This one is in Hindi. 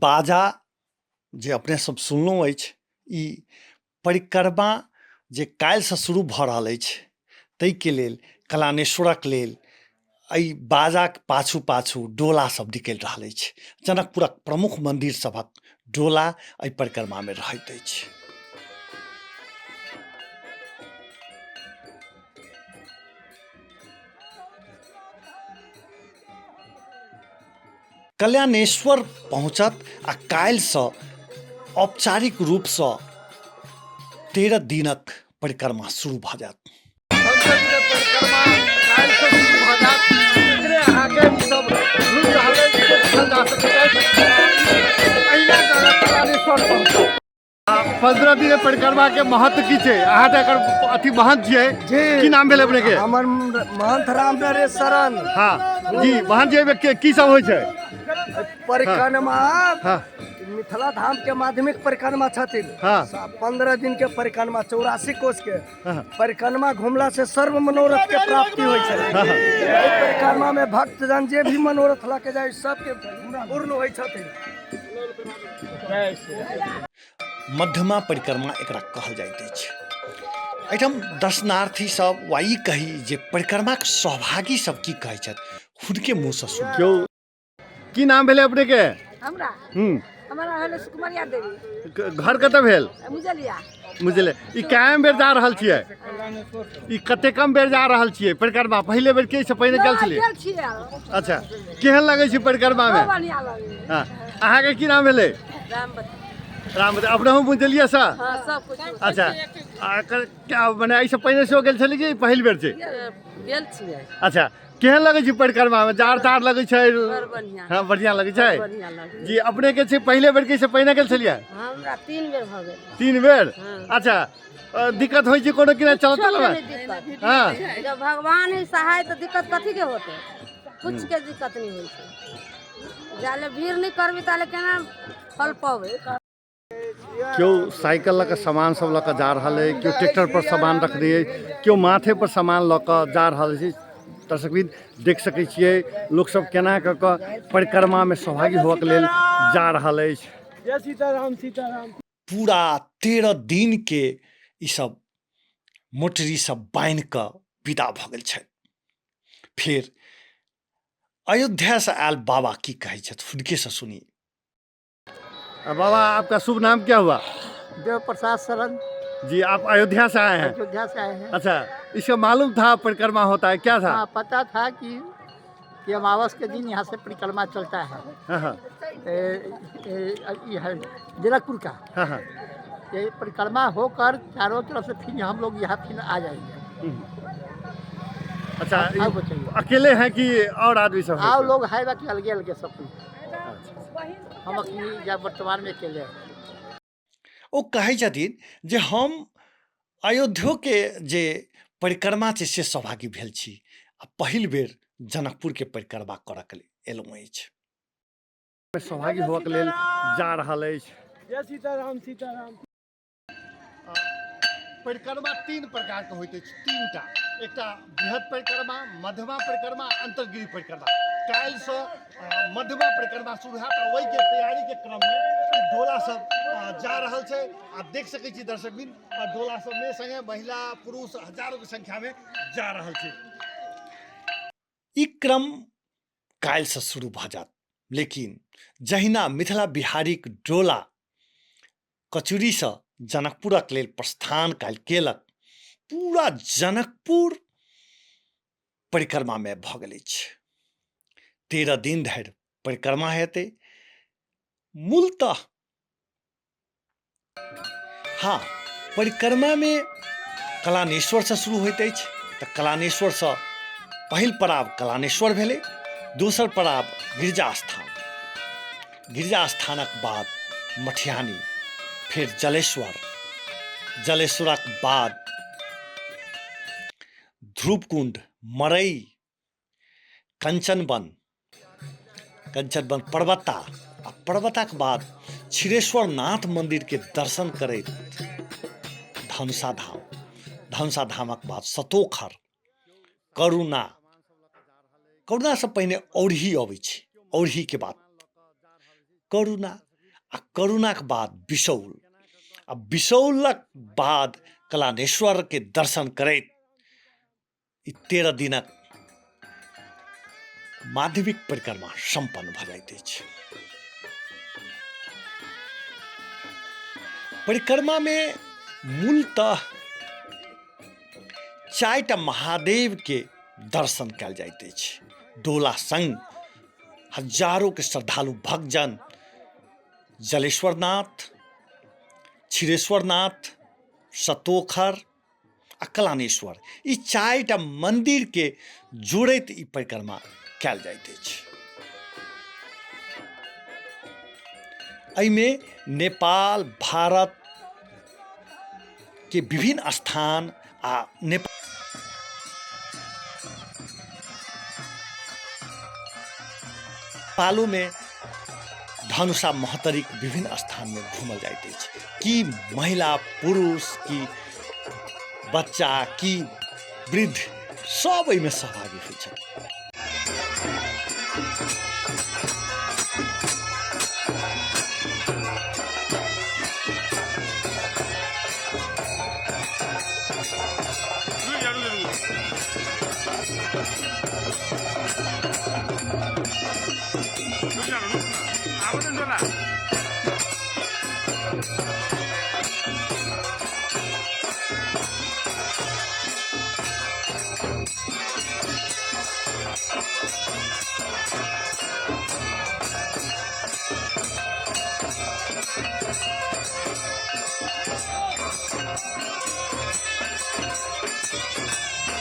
बाजा जे अपने सब सुनलहुँ अछि, ई परिक्रमा जे काल्हिसँ शुरू भऽ रहल अछि, ताहिके लेल कलानेश्वरक लेल एहि बाजाक पाछू पाछू डोला सब निकलि रहल अछि। जनकपुरक प्रमुख मन्दिर सभक डोला एहि परिक्रमामे रहैत अछि। कल्याणेश्वर पहुँचत आ काल्हिसँ औपचारिक रूपसँ 13 दिनक परिक्रमा शुरू भऽ जायत। परिक्रमा काल्हिसँ शुरू भऽ जायत। एकरे अहाँके ई सब घुमि रहल अछि से देखल जा सकैत अछि। अहिना कलानेश्वर पहुँचत। 15 दिन परिक्रमा के महत्व की छै? अहाँ तऽ एकर अथी महंत छियै। की नाम भेल अपने के? हमर महंत राम नरेश शरण। हाँ जी, महंत जी में की सब होइ छै? परिक्रमा हाँ मिथिला धाम के माध्यमिक परिक्रमा छथिन। हाँ 15 दिन के परिक्रमा 84 कोष के हाँ परिक्रमा घुमला से सर्व मनोरथ के प्राप्ति होइ छै। एहि परिक्रमा में भक्तजन जे भी मनोरथ लऽ के जाय सबके पूर्ण होइ छथिन। मध्यमा परिक्रमा एकरा कहल जाइत अछि। एहिठाम दर्शनार्थी सब वा ई कही जे परिक्रमाक सहभागी सब की कहै छथि, खुदके मुँहसँ सुन। क्यों की नाम भेलै अपने के? हमरा हमारा भेल सुकुमारिया देवी। घर कतऽ भेल? मुजलिया। मुझे ई कायम बेर जा रहल छियै? ई कते कम बेर जा रहल छियै परिक्रमा? पहले बेर के से पहिने गेल छलियै? अच्छा, केहन लगै छै परिक्रमा में? बढ़िया लगे। हाँ, अहाँ के की नाम भेलै? रामवती। अपने मुझलिया सा? हाँ सब कुछ। अच्छा, क्या मने ऐसे पहिने से गेल छलियै कि पहिल बेर छै? गेल छियै। अच्छा, केहन लगै छै परिक्रमा में? जाड़ ताड़ लगै छै? बड़ बढ़िया। हाँ बढ़िया लगै छै। बढ़िया लगे। जी, अपने के छै पहले बेर के से पहिने गेल छलियै? हमरा 3 बेर भ गेल। 3 बेर? अच्छा, दिक्कत होइ छै कोनो कि नहीं चलत में? हाँ, जब भगवान ही सहाय तो दिक्कत कथी के होते? कुछ के दिक्कत नहीं होइ छै। जाले भीड़ नहीं करबी ताले केना फल पावे। क्यों साइकिल लऽ के सामान सब लऽ के जा रहा है, क्यों ट्रैक्टर पर सामान रख दिए, क्यों माथे पर सामान लऽ के जा रहा है। दर्शकबिन देख सकै छियै लोक सब केना कऽ के परिक्रमा में सहभागी होबऽ के लेल जा रहल अछि। जय सीताराम सीताराम। पूरा 13 दिन के ई सब मोटरी सब बान्हि कऽ विदा भऽ गेल छथि। फिर अयोध्या से आयल बाबा की कहै छथि, खुदके से सुनिए। बाबा आपका शुभ नाम क्या हुआ? देव प्रसाद शरण। जी, आप अयोध्या से आए हैं? अयोध्या से आए हैं। अच्छा, इसका मालूम था परिक्रमा होता है, क्या था? हाँ पता था कि अमावस के दिन यहाँ से परिक्रमा चलता है। हाँ ये है जनकपुर का। हाँ। ये परिक्रमा होकर चारों तरफ से फिर हम लोग यहाँ फिर आ जाएंगे। अच्छा, आप बताइए। अकेले हैं कि और आदमी सब? आओ लोग है बाकी अलगे अलगे सब कुछ। हम अपनी या वर्तमान में अकेले हैं। ओ कहै छथिन जे हम अयोध्यो के जे परिक्रमा छै से सहभागी भेल छी आ पहिल बेर जनकपुर के परिक्रमा करऽ के लेल एलहुँ अछि। सहभागी होबऽ के लेल जा रहल अछि। जय सीताराम सीताराम। परिक्रमा 3 प्रकार के होइत अछि, 3टा। एकटा बृहद परिक्रमा, मध्यमा परिक्रमा, अंतर्गिरी परिक्रमा। काल्हि से मध्यमा परिक्रमा शुरू हैत आ ओहि के तैयारी के क्रम में डोला सब जा रहल छै। आप देख सकै छी दर्शकबिन, डोला सब में संगे महिला पुरुष हजारों के संख्या में जा रहल छै। ई क्रम काल्हिसँ शुरू भऽ जायत, लेकिन जहिना मिथिला बिहारीक डोला कचूरीसँ जनकपुरक लेल प्रस्थान काल्हि केलक, पूरा जनकपुर परिक्रमा में भऽ गेल अछि। 13 दिन धरि परिक्रमा हेतै। मूलतः हाँ, परिक्रमा में कलानेश्वर से शुरू होइत अछि, तऽ कलानेश्वर से पहिल पड़ाव कलानेश्वर भेलै, दोसर पड़ाव गिरिजा स्थान, गिरिजा स्थानक बाद मटिहानी, फिर जलेश्वर, जलेश्वरक बाद ध्रुवकुंड, मरई, कंचनवन, कंचनवन पर्वता, आ पर्वताक बाद क्षीरेश्वर नाथ मंदिर के दर्शन करैत धनुषा धाम, धनुषा धामक बाद सतोखर, करुणा, करुणा से पहिने औढ़ी अबै छै, औढ़ी के बाद करुणा, आ करुणाक बाद बिशौल, आ बिशौलक बाद कलानेश्वर के दर्शन करैत ई 13 दिनक माध्यमिक परिक्रमा संपन्न भ जाइत अछि। परिक्रमा में मूलतः 4टा महादेव के दर्शन कयल जाइत अछि। डोला संग हजारों के श्रद्धालु भक्तजन जलेश्वरनाथ, क्षीरेश्वरनाथ, सतोखर आ कलानेश्वर ई 4टा मंदिर के जोड़ैत ई परिक्रमा कयल जाइत अछि। एहिमे नेपाल, भारत के विभिन्न स्थान आ नेपालो में धनुषा महतरीक विभिन्न स्थान में घूमल जाइत अछि। की महिला, पुरुष, की बच्चा, की वृद्ध सब एहिमे सहभागी होइ छथि।